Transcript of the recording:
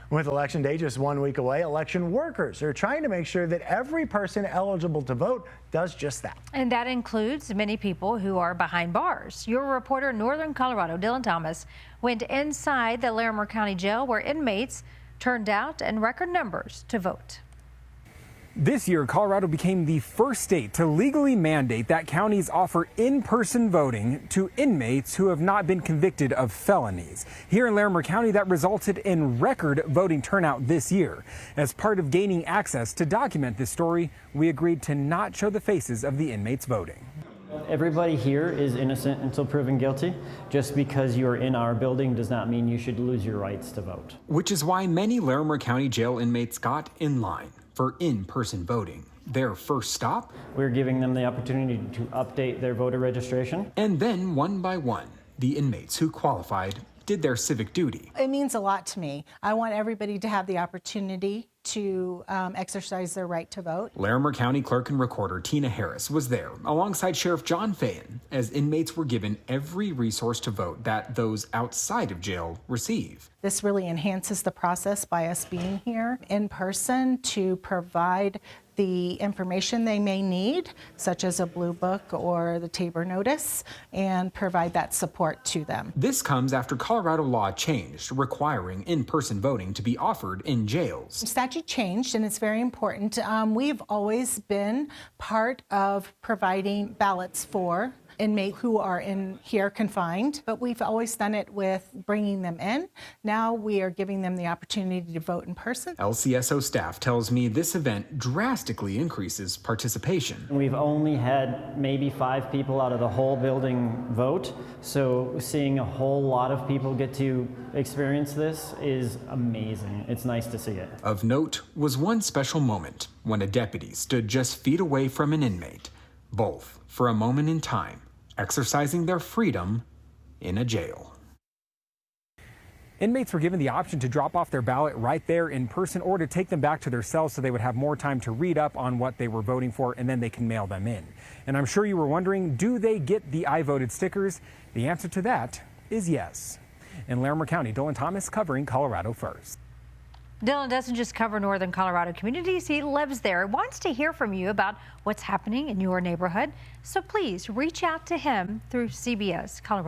With Election Day just 1 week away, election workers are trying to make sure that every person eligible to vote does just that. And that includes many people who are behind bars. Your reporter in Northern Colorado, Dylan Thomas, went inside the Larimer County Jail where inmates turned out in record numbers to vote. This year, Colorado became the first state to legally mandate that counties offer in-person voting to inmates who have not been convicted of felonies. Here in Larimer County, that resulted in record voting turnout this year. As part of gaining access to document this story, we agreed to not show the faces of the inmates voting. Everybody here is innocent until proven guilty. Just because you are in our building does not mean you should lose your rights to vote. Which is why many Larimer County Jail inmates got in line for in-person voting. Their first stop? We're giving them the opportunity to update their voter registration. And then one by one, the inmates who qualified did their civic duty. It means a lot to me. I want everybody to have the opportunity to exercise their right to vote. Larimer County Clerk and Recorder Tina Harris was there alongside Sheriff John Fayen as inmates were given every resource to vote that those outside of jail receive. This really enhances the process by us being here in person to provide the information they may need, such as a blue book or the Tabor notice, and provide that support to them. This comes after Colorado law changed, requiring in-person voting to be offered in jails. The statute changed, and it's very important. We've always been part of providing ballots for inmates who are in here confined, but we've always done it with bringing them in. Now we are giving them the opportunity to vote in person. LCSO staff tells me this event drastically increases participation. We've only had maybe 5 people out of the whole building vote, so seeing a whole lot of people get to experience this is amazing. It's nice to see it. Of note was one special moment when a deputy stood just feet away from an inmate, both for a moment in time, exercising their freedom in a jail. Inmates were given the option to drop off their ballot right there in person or to take them back to their cells so they would have more time to read up on what they were voting for, and then they can mail them in. And I'm sure you were wondering, do they get the I voted stickers? The answer to that is yes. In Larimer County, Dylan Thomas covering Colorado First. Dylan doesn't just cover Northern Colorado communities. He lives there. He wants to hear from you about what's happening in your neighborhood. So please reach out to him through CBS Colorado.